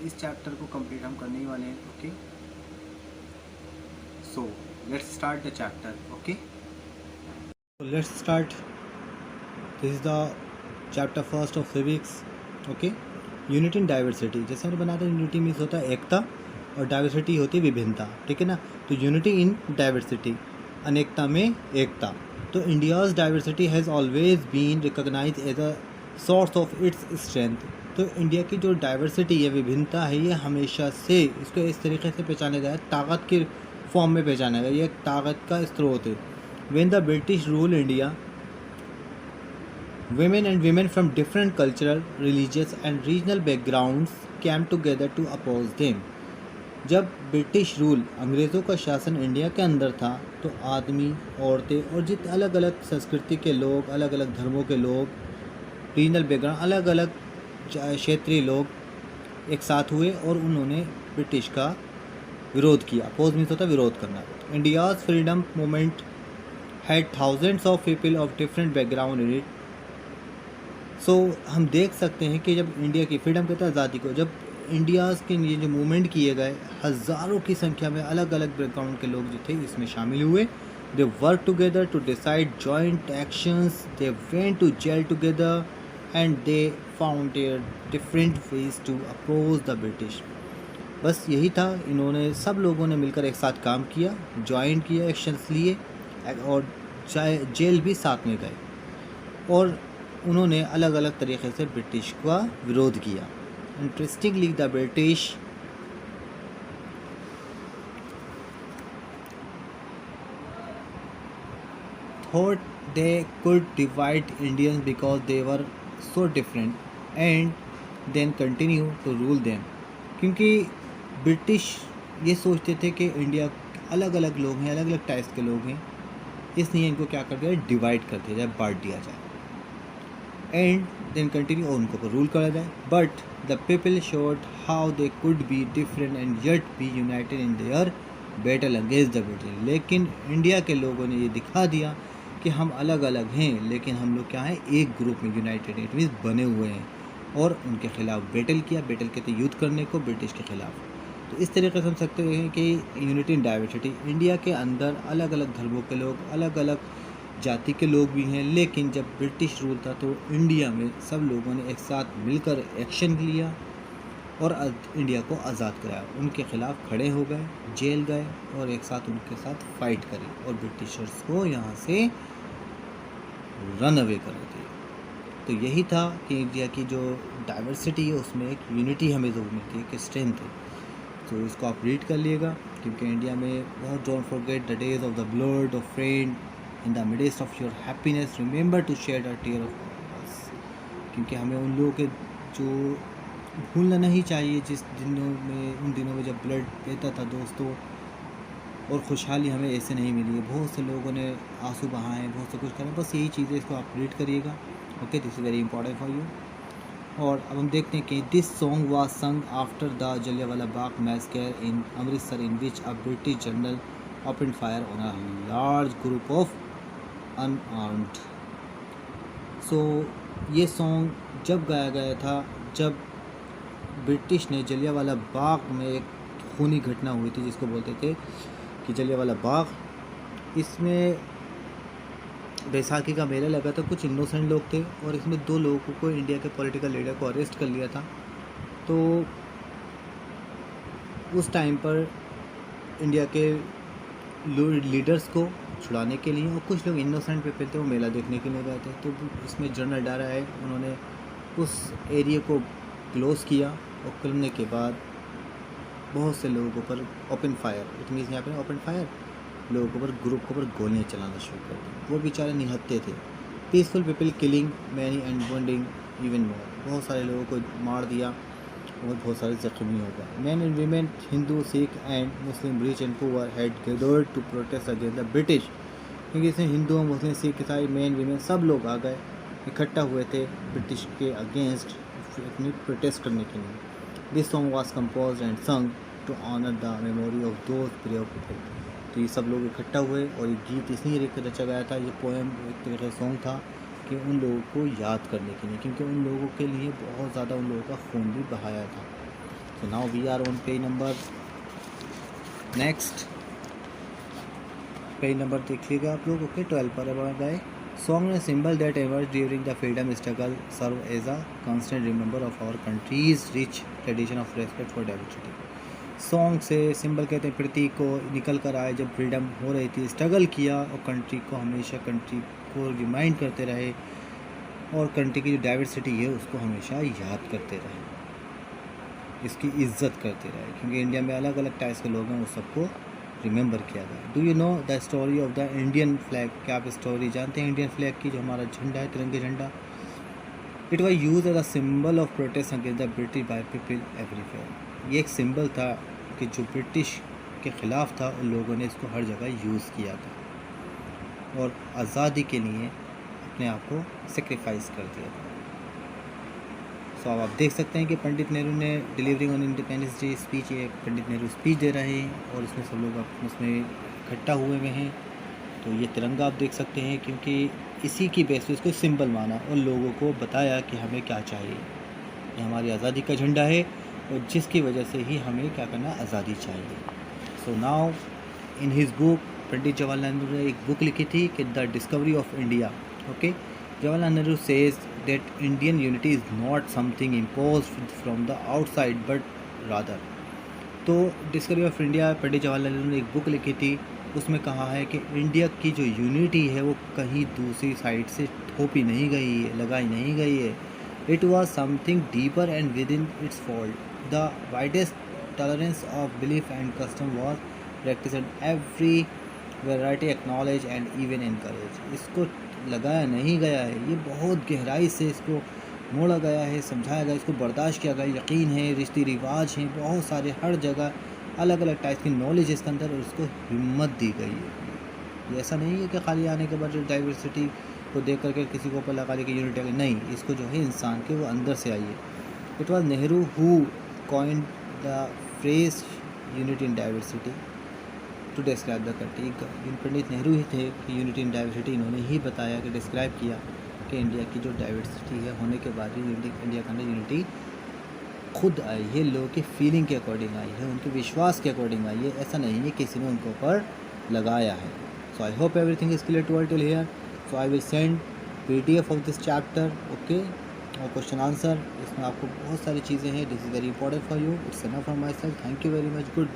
इस चैप्टर को कंप्लीट हम करने ही वाले हैं। Okay, so let's start the chapter. Okay, let's start. This is the chapter first of civics. Okay, unity in diversity. जैसे हमने बनाया था, यूनिटी मीन्स होता है एकता और डाइवर्सिटी होती है विभिन्नता। ठीक है ना, तो यूनिटी इन डाइवर्सिटी, अनेकता में एकता। तो India's diversity has always been recognize as a source of its strength. तो इंडिया की जो डाइवर्सिटी है, विभिन्नता है, ये हमेशा से इसको इस तरीके से पहचाना गया है, ताकत के फॉर्म में पहचाना गया, ये एक ताकत का स्रोत है। When the British rule India, women and women from different cultural, religious and regional backgrounds came together to oppose them. जब ब्रिटिश रूल, अंग्रेज़ों का शासन इंडिया के अंदर था, तो आदमी, औरतें और जितने अलग अलग संस्कृति के लोग, अलग अलग धर्मों के लोग, रीजनल बैकग्राउंड, अलग अलग क्षेत्रीय लोग एक साथ हुए और उन्होंने ब्रिटिश का विरोध किया। अपोज मीन्स होता है विरोध करना। India's freedom movement had thousands of people of different background in it. So हम देख सकते हैं कि जब इंडिया की फ्रीडम कहते हैं आज़ादी को, जब इंडियाज़ के ये जो मूवमेंट किए गए, हज़ारों की संख्या में अलग अलग बैकग्राउंड के लोग जो थे इसमें शामिल हुए। They work together to decide joint actions, they went to jail together and they found their different ways to oppose the British. बस यही था, इन्होंने सब लोगों ने मिलकर एक साथ काम किया, जॉइंट किया, एक्शंस लिए और जेल भी साथ में गए और उन्होंने अलग अलग तरीके से ब्रिटिश का विरोध किया। Interestingly the British thought they could divide Indians because they were so different and then continue to rule them. क्योंकि ब्रिटिश ये सोचते थे कि इंडिया अलग अलग लोग हैं, अलग अलग टाइप्स के लोग हैं, इसलिए इनको क्या कर दिया, डिवाइड कर दिया जाए, बांट दिया जाए एंड देन कंटिन्यू और उनको पर रूल करा जाए। But the people showed how they could be different and yet be united in their battle against the British. लेकिन इंडिया के लोगों ने ये दिखा दिया कि हम अलग अलग हैं, लेकिन हम लोग क्या हैं, एक ग्रुप में यूनाइटेड, इट मीन्स बने हुए हैं, और उनके खिलाफ बैटल किया। बैटल कहते युद्ध करने को, ब्रिटिश के खिलाफ। तो इस तरीके से हम सकते हैं कि यूनिटी इन डाइवर्सिटी, इंडिया के अंदर अलग अलग धर्मों के लोग, अलग अलग जाति के लोग भी हैं, लेकिन जब ब्रिटिश रूल था तो इंडिया में सब लोगों ने एक साथ मिलकर एक्शन लिया और इंडिया को आज़ाद कराया। उनके ख़िलाफ़ खड़े हो गए, जेल गए और एक साथ उनके साथ फाइट करी और ब्रिटिशर्स को यहाँ से रन अवे कर दिया। तो यही था कि इंडिया की जो डाइवर्सिटी है उसमें एक यूनिटी हमें ज़रूर मिलती है, एक स्ट्रेंथ है। तो इसको आप रीड कर लिएगा, क्योंकि इंडिया में बहुत, don't forget the days of the blood of friend in the midst of your happiness remember to shed a tear of us. क्योंकि हमें उन लोगों के जो भूलना नहीं चाहिए जिस दिनों में, उन दिनों में जब ब्लड बहता था दोस्तों, और खुशहाली हमें ऐसे नहीं मिली है। बहुत से लोगों ने आंसू बहाए, बहुत से कुछ करें, बस यही चीज़ें, इसको आप रीड करिएगा। Okay, this is very important for you. और अब हम देखते हैं कि this song was sung after the Jallianwala Bagh massacre in Amritsar, in which a British general open fire on a large group of unarmed. So ये सॉन्ग जब गाया गया था, जब ब्रिटिश ने जलियांवाला बाग में एक खूनी घटना हुई थी, जिसको बोलते थे कि जलियांवाला बाग, इसमें बैसाखी का मेला लगा था, कुछ इनोसेंट लोग थे और इसमें 2 लोगों को, इंडिया के पॉलिटिकल लीडर को अरेस्ट कर लिया था। तो उस टाइम पर इंडिया के लीडर्स को छुड़ाने के लिए, और कुछ लोग इनोसेंट पीपल थे, वो मेला देखने के लिए गए थे। तो इसमें जनरल डारा है, उन्होंने उस एरिया को क्लोज़ किया और करने के बाद बहुत से लोगों पर ओपन फायर, इट मीन्स यहाँ पर ओपन फायर, लोगों के ऊपर, ग्रुप के ऊपर गोलियाँ चलाना शुरू कर दी। वो बेचारे निहत्थे थे। Peaceful people killing many and वंडिंग even more, बहुत सारे लोगों को मार दिया और बहुत सारे जख्मी हो गए। Men and women, Hindu, Sikh and Muslim, rich and poor had gathered to protest against the British. क्योंकि इसमें हिंदू, मुस्लिम, सिख, ईसाई, मैन, वीमेन सब लोग आ गए, इकट्ठा हुए थे ब्रिटिश के अगेंस्ट अपनी प्रोटेस्ट करने के लिए। This song was composed and sung to honour the memory of those brave people. तो ये सब लोग इकट्ठा हुए और ये गीत इसलिए रचा गया था, ये पोएम एक तरह का सॉन्ग था कि उन लोगों को याद करने के लिए, क्योंकि उन लोगों के लिए बहुत ज़्यादा उन लोगों का खून भी बहाया था। So now we are on page number next. Page number देख लीजिएगा आप लोग. ओके 12 पर अब गए. Song and symbol that emerge during the freedom struggle serve as a constant remember of our country's rich tradition of respect for diversity. Song से symbol कहते हैं प्रतीक को निकल कर आए जब फ्रीडम हो रही थी, स्ट्रगल किया और कंट्री को हमेशा कंट्री को रिमाइंड करते रहे और कंट्री की जो डाइवर्सिटी है उसको हमेशा याद करते रहे, इसकी इज्जत करते रहे, क्योंकि इंडिया में अलग अलग टाइप्स के लोग हैं, वो सबको रिमेंबर किया गया. Do you know the story of the Indian flag. क्या आप स्टोरी जानते हैं इंडियन फ्लैग की, जो हमारा झंडा है, तिरंगे झंडा. It was use as a symbol of protest against the British by people everywhere. ये एक सिंबल था कि जो ब्रिटिश के ख़िलाफ़ था, उन लोगों ने इसको हर जगह यूज़ किया था और आज़ादी के लिए अपने आप को सेक्रीफाइस कर दिया था. तो अब आप देख सकते हैं कि पंडित नेहरू ने delivering on independence day speech, ये पंडित नेहरू स्पीच दे रहे हैं और इसमें सब लोग उसमें इकट्ठा हुए हुए हैं. तो ये तिरंगा आप देख सकते हैं, क्योंकि इसी की बेस पे इसको सिंबल माना और लोगों को बताया कि हमें क्या चाहिए. ये हमारी आज़ादी का झंडा है और जिसकी वजह से ही हमें क्या करना, आज़ादी चाहिए. So now in his book, Pandit Jawaharlal Nehru ने एक बुक लिखी थी कि the discovery of India. Okay, Jawaharlal Nehru says that Indian unity is not something imposed from the outside but rather. तो डिस्कवरी ऑफ इंडिया पंडित जवाहरलाल नेहरू ने एक बुक लिखी थी, उसमें कहा है कि इंडिया की जो यूनिटी है वो कहीं दूसरी साइड से थोपी नहीं गई है, लगाई नहीं गई है. It was something deeper and with in its fault. The widest tolerance of belief and custom was practice every variety acknowledge and even encourage. इसको लगाया नहीं गया है, ये बहुत गहराई से इसको मोड़ा गया है, समझाया गया, इसको बर्दाश्त किया गया. यकीन है, रिश्ते रिवाज हैं, बहुत सारे, हर जगह अलग अलग टाइप की नॉलेज इसके अंदर, और उसको हिम्मत दी गई है. ये ऐसा नहीं है कि खाली आने के बाद जो डाइवर्सिटी को देख करके किसी को ऊपर लगा दे कि यूनिटी, नहीं, इसको जो है इंसान के वो अंदर से आई है. It was Nehru who coined the phrase unity in diversity to describe the country. Pandit Nehru ही थे कि यूनिटी इन डाइवर्सिटी इन्होंने ही बताया, कि डिस्क्राइब किया कि इंडिया की जो डाइवर्सिटी है होने के बाद भी इंडिया के अंदर यूनिटी खुद आई है, लोगों की फीलिंग के अकॉर्डिंग आई है, उनके विश्वास के अकॉर्डिंग आई है. ऐसा नहीं है किसी ने उनके ऊपर लगाया है. So I hope everything is clear to all till here. So I will send PDF of this chapter. Okay, और क्वेश्चन आंसर, इसमें आपको बहुत सारी चीज़ें हैं. This is very important for you. It's enough from myself. Thank you very much. Good bye.